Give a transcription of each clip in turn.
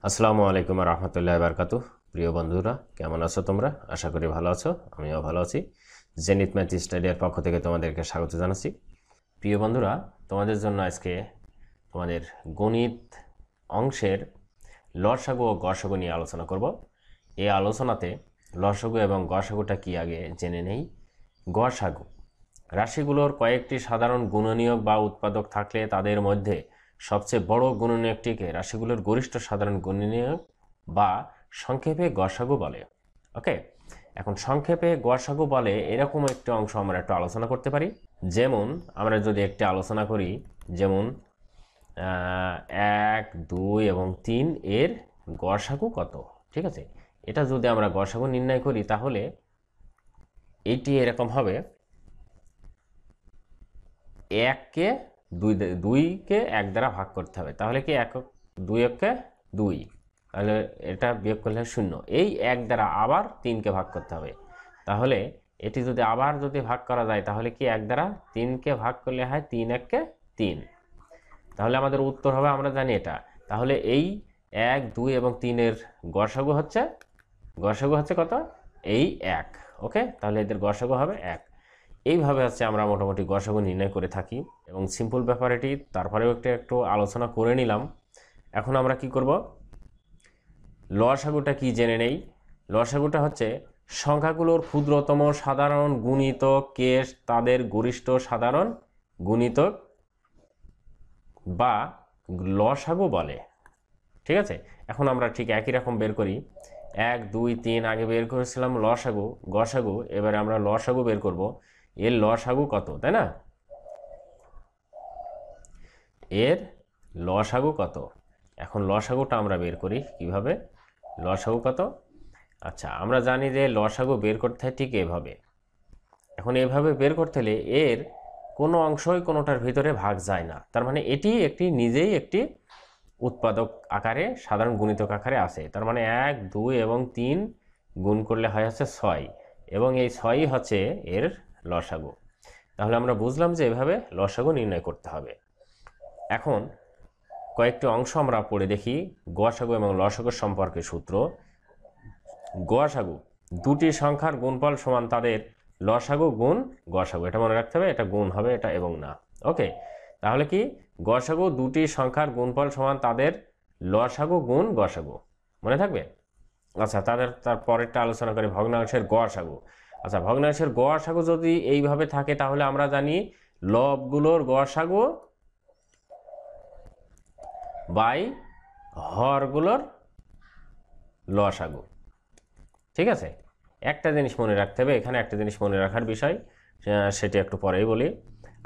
আসসালামু আলাইকুম রহমতুল্লাহ বারকাতু। প্রিয় বন্ধুরা, কেমন আছো তোমরা? আশা করি ভালো আছো, আমিও ভালো আছি। জেনিত ম্যাথ স্টাডির পক্ষ থেকে তোমাদেরকে স্বাগত জানাচ্ছি। প্রিয় বন্ধুরা, তোমাদের জন্য আজকে তোমাদের গণিত অংশের লসাগু ও গসাগু নিয়ে আলোচনা করব। এই আলোচনাতে লসাগু এবং গসাগুটা কি আগে জেনে নেই। গসাগু রাশিগুলোর কয়েকটি সাধারণ গুণনীয়ক বা উৎপাদক থাকলে তাদের মধ্যে সবচেয়ে বড় গুণনীয়কটিকে রাশিগুলোর গরিষ্ঠ সাধারণ গুণনীয়ক বা সংক্ষেপে গসাগু বলে। ওকে, এখন সংক্ষেপে গসাগু বলে এরকম একটি অংশ আমরা একটু আলোচনা করতে পারি। যেমন আমরা যদি একটি আলোচনা করি, যেমন 1, 2 এবং 3 এর গসাগু কত। ঠিক আছে, এটা যদি আমরা গসাগু নির্ণয় করি তাহলে এইটি এরকম হবে, 1কে 2কে 1 দ্বারা ভাগ করতে হবে, তাহলে কি 2কে 2, তাহলে এটা বিয়োগ করলে 0। এই 1 দ্বারা আবার 3কে ভাগ করতে হবে, তাহলে এটি যদি আবার ভাগ করা যায় তাহলে কি 1 দ্বারা 3কে ভাগ করলে হয় 3 1কে 3, তাহলে আমাদের উত্তর হবে, আমরা জানি এটা। তাহলে এই 1, 2 এবং 3 এর গসাগু হচ্ছে কত? এই 1। ওকে, তাহলে এদের গসাগু হবে 1। এইভাবে আমরা মোটামুটি গসাগু নির্ণয় করে থাকি এবং সিম্পল ব্যাপার এটি। তারপরেও একটু আলোচনা করে নিলাম। এখন আমরা কি করব, লসাগুটা কি জেনে নেই। লসাগুটা হচ্ছে সংখ্যাগুলোর ক্ষুদ্রতম সাধারণ গুণিতককে তাদের গরিষ্ঠ সাধারণ গুণিতক বা লসাগু বলে। ঠিক আছে, এখন আমরা ঠিক একই রকম বের করি। 1, 2, 3 আগে বের করেছিলাম গসাগু, এবারে আমরা লসাগু বের করব। এর লসাগু কত, তাই না? এর লসাগু কত? এখন লসাগুটা আমরা বের করি কিভাবে, লসাগু কত? আচ্ছা, আমরা জানি যে লসাগু বের করতে হয় ঠিক এভাবে। এখন এভাবে বের করতে হলে এর কোনো অংশই কোনোটার ভিতরে ভাগ যায় না, তার মানে এটি নিজেই একটি উৎপাদক আকারে, সাধারণ গুণিতক আকারে আছে। তার মানে 1, 2 এবং 3 গুণ করলে হয় 6, এবং এই 6ই হচ্ছে এর লসাগু। তাহলে আমরা বুঝলাম যে এভাবে লসাগু নির্ণয় করতে হবে। এখন কয়েকটি অংশ আমরা পড়ে দেখি গসাগু এবং লসাগুর সম্পর্কে সূত্র। গসাগু দুটি সংখ্যার গুণফল সমান তাদের লসাগু গুণ গসাগু, এটা মনে রাখতে হবে, এটা গুণ হবে, এটা এবং না। ওকে, তাহলে কি গসাগু দুটি সংখ্যার গুণফল সমান তাদের লসাগু গুণ গসাগু, মনে থাকবে? আচ্ছা, তার পরেরটা আলোচনা করি, ভগ্নাংশের গসাগু। আচ্ছা, ভগ্নাংশের গসাগু যদি এইভাবে থাকে তাহলে আমরা জানি লবগুলোর গসাগু বাই হরগুলোর লসাগু। ঠিক আছে, একটা জিনিস মনে রাখতে হবে, এখানে একটা জিনিস মনে রাখার বিষয়, সেটা একটু পরেই বলি।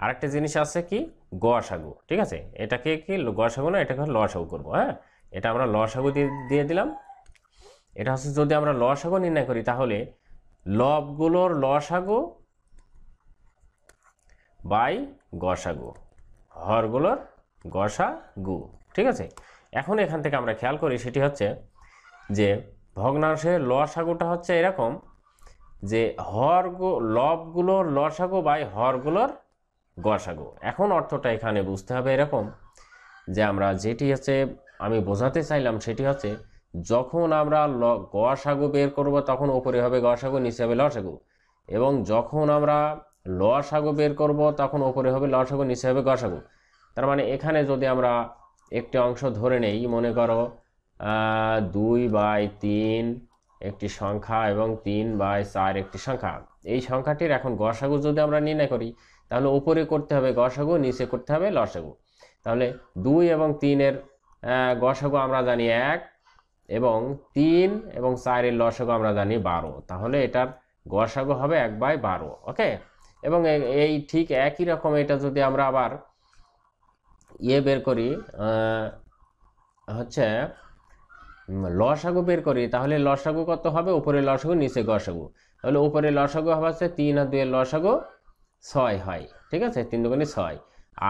আরেকটা জিনিস আছে কি, গসাগু। ঠিক আছে, এটাকে কি গসাগু না, এটাকে লসাগু করবো। হ্যাঁ, এটা আমরা লসাগু দিয়ে দিলাম। এটা হচ্ছে যদি আমরা লসাগু নির্ণয় করি তাহলে লবগুলোর লসাগু বাই গসাগু, হরগুলোর গসাগু। ঠিক আছে, এখন এখান থেকে আমরা খেয়াল করি, সেটি হচ্ছে যে ভগ্নাংশের লসাগুটা হচ্ছে এরকম যে লবগুলোর লসাগু বাই হরগুলোর গসাগু। এখন অর্থটা এখানে বুঝতে হবে এরকম যে আমরা যেটি আমি বোঝাতে চাইলাম সেটি হচ্ছে, যখন আমরা গসাগু বের করব তখন উপরে হবে গসাগু, নিচে হবে লসাগু, এবং যখন আমরা লসাগু বের করব তখন উপরে হবে লসাগু, নিচে হবে গসাগু। তার মানে এখানে যদি আমরা একটি অংশ ধরে নেই, মনে করো 2/3 একটি সংখ্যা এবং 3/4 একটি সংখ্যা, এই সংখ্যাটির এখন গসাগু যদি আমরা নির্ণয় করি তাহলে উপরে করতে হবে গসাগু, নিচে করতে হবে লসাগু। তাহলে 2 এবং 3 এর গসাগু আমরা জানি 1, এবং 3 এবং 4 এর লসাগু আমরা জানি 12, তাহলে এটার গসাগু হবে 1/12। ওকে, এবং এই ঠিক একই রকম এটা যদি আমরা আবার বের করি, হচ্ছে লসাগু বের করি, তাহলে লসাগু কত হবে, উপরে লসাগু নিচে গসাগু, তাহলে উপরে লসাগু হবে 3 আর 2 এর লসাগু 6 হয়। ঠিক আছে, 3 দুগুণে 6,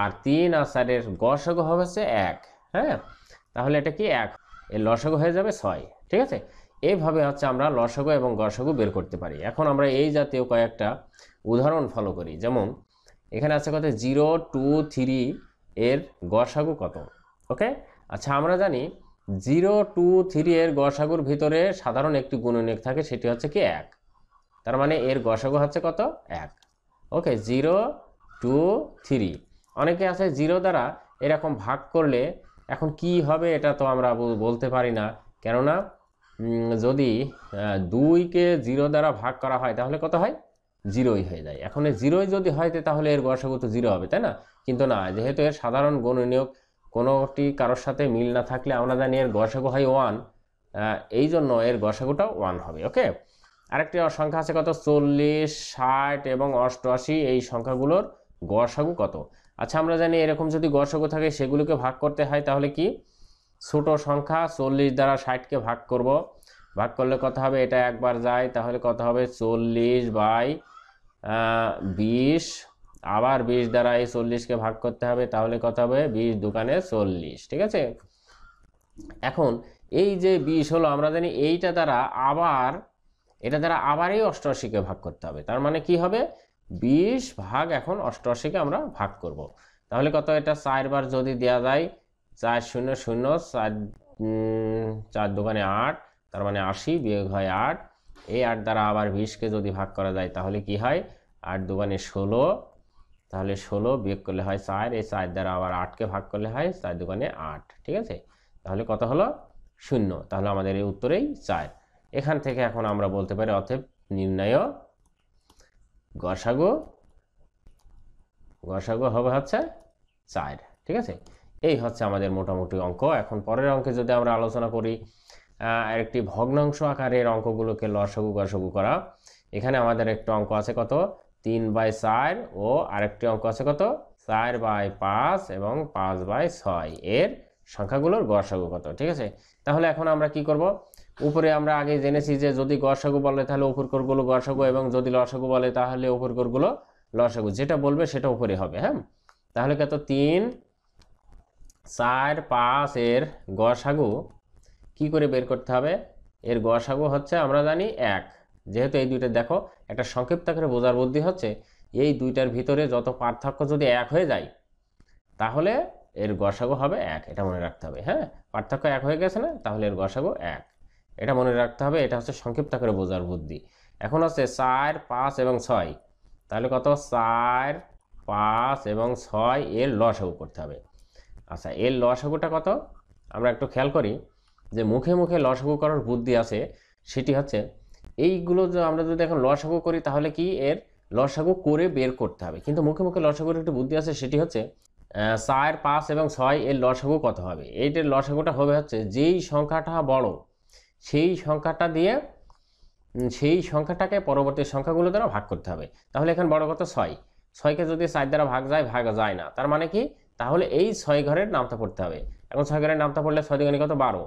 আর 3 আর 4 এর গসাগু হবে 1। হ্যাঁ, তাহলে এটা কি 1, এর লসাগু হয়ে যাবে 6। ঠিক আছে, এইভাবে আমরা লসাগু এবং গসাগু বের করতে পারি। এখন আমরা এই জাতীয় কয়েকটা উদাহরণ ফলো করি। যেমন এখানে আছে কত, 0, 2, 3 এর গসাগু কত। ওকে, আচ্ছা, আমরা জানি 0, 2, 3 এর গসাগুর ভিতরে সাধারণ একটি গুণনীয়ক থাকে, সেটি হচ্ছে কি 1। তার মানে এর গসাগু হচ্ছে কত 1। ওকে, 0, 2, 3। অনেকে আছে 0 দ্বারা এরকম ভাগ করলে এখন কি হবে এটা তো আমরা বলতে পারি না, কেননা যদি 2কে 0 দ্বারা ভাগ করা হয় তাহলে কত হয়, 0ই হয়ে যায়। এখন এই 0ই যদি হয় তাহলে এর গসাগু তো 0 হবে, তাই না? কিন্তু না, যেহেতু এর সাধারণ গুণনীয়ক কোনোটি কারোর সাথে মিল না থাকলে আমরা জানি এর গসাগু হয় 1, এই জন্য এর গসাগুটা 1 হবে। ওকে, আরেকটি সংখ্যা আছে কত, 40, 60 এবং 88। এই সংখ্যাগুলোর গসাগু কত? আচ্ছা, আমরা জানি এরকম যদি গসাগু থাকে সেগুলোকে ভাগ করতে হয়, তাহলে কি ছোট সংখ্যা 40 দ্বারা 60কে ভাগ করব, ভাগ করলে কত হবে, এটা একবার যায় তাহলে কত হবে 40/20, আবার 20 দ্বারা এই 40কে ভাগ করতে হবে, তাহলে কত হবে 20 দুকানে 40। ঠিক আছে, এখন এই যে 20 হলো, আমরা জানি এটা দ্বারা আবার এই 88কে ভাগ করতে হবে। তার মানে কি হবে, 20 ভাগ এখন 88কে আমরা ভাগ করব। তাহলে কত, এটা 4 বার যদি দেওয়া যায়, 4 0 0, 4 দুকানে 8, তার মানে 80, বিয়োগ হয় 8। এই 8 দ্বারা আবার 20কে যদি ভাগ করা যায় তাহলে কি হয়, 8 দুকানে 16, তাহলে 16 বিয়োগ করলে হয় 4। এই 4 দ্বারা আবার 8কে ভাগ করলে হয় 4 দুকানে 8। ঠিক আছে, তাহলে কত হলো 0। তাহলে আমাদের এই উত্তরেই 4। এখান থেকে এখন আমরা বলতে পারি অতএব নির্ণয় গসাগু হবে হচ্ছে 4। ঠিক আছে, এই হচ্ছে আমাদের মোটামুটি অঙ্ক। এখন পরের অঙ্কে যদি আমরা আলোচনা করি, আরেকটি ভগ্নাংশ আকারের অঙ্কগুলোকে লসাগু গসাগু করা। এখানে আমাদের একটা অঙ্ক আছে কত, 3/4, ও আরেকটি অঙ্ক আছে কত, 4/5 এবং 5/6। এর সংখ্যাগুলোর গসাগু কত? ঠিক আছে, তাহলে এখন আমরা কি করব, উপরে আমরা আগে জেনেছি যে যদি গসাগু বলে তাহলে উপর কোরগুলো গসাগু, এবং যদি লসাগু বলে তাহলে উপর কোরগুলো লসাগু, যেটা বলবে সেটা উপরে হবে। হ্যাঁ, তাহলে কত, 3, 4, 5 এর গসাগু কি করে বের করতে হবে? এর গসাগু হচ্ছে আমরা জানি 1। যেহেতু এই দুইটা দেখো একটা সংক্ষিপ্ত আকারে বোঝার বুদ্ধি হচ্ছে, এই দুইটার ভিতরে যত পার্থক্য যদি 1 হয়ে যায় তাহলে এর গসাগু হবে 1, এটা মনে রাখতে হবে। হ্যাঁ, পার্থক্য 1 হয়ে গেছে না, তাহলে এর গসাগু 1, এটা মনে রাখতে হবে। এটা হচ্ছে সংক্ষিপ্ত আকারে বোঝার বুদ্ধি। এখন হচ্ছে 4, 5 এবং 6, তাহলে কত, 4, 5 এবং 6 এর লসাগু করতে হবে। আচ্ছা, এর লসাগুটা কত আমরা একটু খেয়াল করি, যে মুখে মুখে লসাগু করার বুদ্ধি আছে, সেটি হচ্ছে এইগুলো যে আমরা যদি এখন লসাগু করি তাহলে কি এর লসাগু করে বের করতে হবে, কিন্তু মুখে মুখে লসাগুর একটু বুদ্ধি আছে, সেটি হচ্ছে 4, 5 এবং 6 এর লসাগু কত হবে? এইটার লসাগুটা হবে হচ্ছে যেই সংখ্যাটা বড় সেই সংখ্যাটা দিয়ে সেই সংখ্যাটাকে পরবর্তী সংখ্যাগুলো দ্বারা ভাগ করতে হবে। তাহলে এখানে বড় কত, 6, 6কে যদি 4 দ্বারা ভাগ যায় না, তার মানে কি, তাহলে এই 6 ঘরের নামতা পড়তে হবে। এখন 6 ঘরের নামতা পড়লে 6 দুগুণে কত, 12।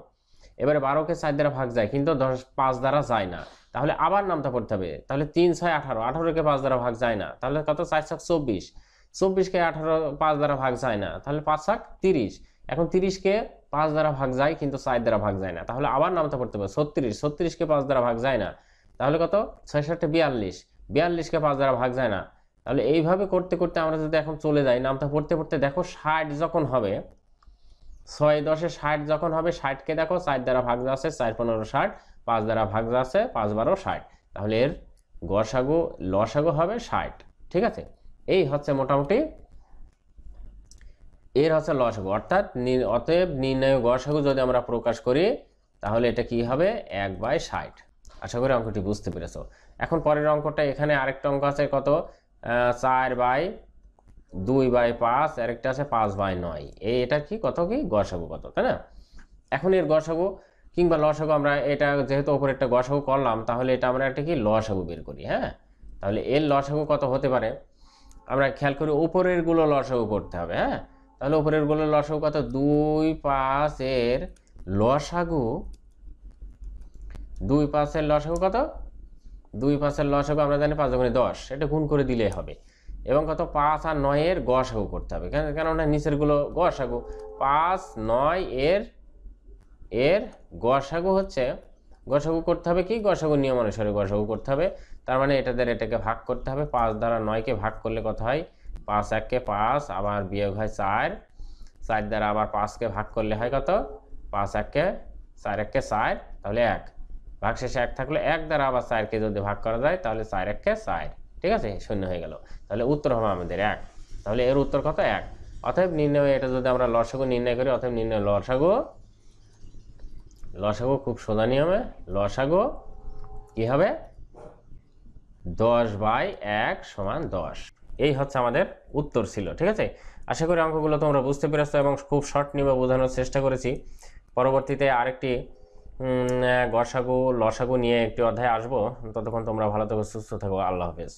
এবারে 12কে 4 দ্বারা ভাগ যায় কিন্তু 5 দ্বারা যায় না, তাহলে আবার নামতা পড়তে হবে। তাহলে 3, 6, 18, 18কে 5 দ্বারা ভাগ যায় না, তাহলে কত, 4, 7, 24, 24কে 18 5 দ্বারা ভাগ যায় না, তাহলে 5, 7, 30। এখন 30কে 5 দ্বারা ভাগ যায় কিন্তু 4 দ্বারা ভাগ যায় না, তাহলে আবার নামতা পড়তে হবে। 36, 36কে 5 দ্বারা ভাগ যায় না, তাহলে কত, 6, 7, 42, 42কে 5 দ্বারা ভাগ যায় না। তাহলে এইভাবে করতে করতে আমরা যদি এখন চলে যাই নামতা পড়তে পড়তে, দেখো 60 যখন হবে, 6 10 60 যখন হবে, 60কে দেখো 4 দ্বারা ভাগ যাচ্ছে, 4 15 60, 5 দ্বারা ভাগ যাচ্ছে, 5 12 60। তাহলে এর গসাগু লসাগু হবে 60। ঠিক আছে, এই হচ্ছে মোটামুটি এর হচ্ছে লসাগু, অর্থাৎ অতএব নির্ণয় গসাগু যদি আমরা প্রকাশ করি তাহলে এটা কি হবে, 1/60। আশা করি অঙ্কটি বুঝতে পেরেছো। এখন পরের অঙ্কটা, এখানে আরেকটা অঙ্ক আছে কত, 4/2/5, আরেকটা আছে 5/9। এটা কি কত, কি গসাগু কত, তাই না? এখন এর গসাগু কিংবা লসাগু, আমরা এটা যেহেতু উপরে একটা গসাগু করলাম, তাহলে এটা আমরা একটা কি লসাগু বের করি। হ্যাঁ, তাহলে এর লসাগু কত হতে পারে, আমরা খেয়াল করি উপরের গুলো লসাগু করতে হবে। হ্যাঁ, তাহলে উপরের গুলো লসাগু কত, 2, 5 এর লসাগু, 2, 5 এর লসাগু কত, 2, 5 এর লসাগু আমরা জানি 5 গুণে 10, এটা গুণ করে দিলেই হবে। এবং কত, 5 আর 9 এর গসাগু করতে হবে, কেননা নিচের গুলো গসাগু। 5, 9 এর গসাগু হচ্ছে, গসাগু করতে হবে কি, গসাগু নিয়ম অনুসারে গসাগু করতে হবে। তার মানে এটাকে ভাগ করতে হবে। 5 দ্বারা 9কে ভাগ করলে কত হয়, 5 1 কে 5, আবার বিয়োগ হয় 4, 4 দ্বারা আবার 5কে ভাগ করলে হয় কত, 5 একে 4 একে 4, তাহলে 1, ভাগশেষে 1 থাকলে 1 দ্বারা আবার 4কে যদি ভাগ করা যায় তাহলে 4 একে 4, ঠিক আছে, শূন্য হয়ে গেল। তাহলে উত্তর হবে আমাদের 1। তাহলে এর উত্তর কত? 1। অতএব নির্ণয়, এটা যদি আমরা লসাগু নির্ণয় করি, অতএব নির্ণয় লসাগু খুব সোজা নিয়মে লসাগু কি হবে? 10/1 = 10। এই হচ্ছে আমাদের উত্তর ছিল, ঠিক আছে। আশা করি অঙ্কগুলো তোমরা বুঝতে পেরেছো এবং খুব শর্ট নিয়মে বোঝানোর চেষ্টা করেছি। পরবর্তীতে আরেকটি গসাগু লসাগু নিয়ে একটি অধ্যায় আসবো। ততক্ষণ তোমরা ভালো থাকো, সুস্থ থাকো। আল্লাহ হাফেজ।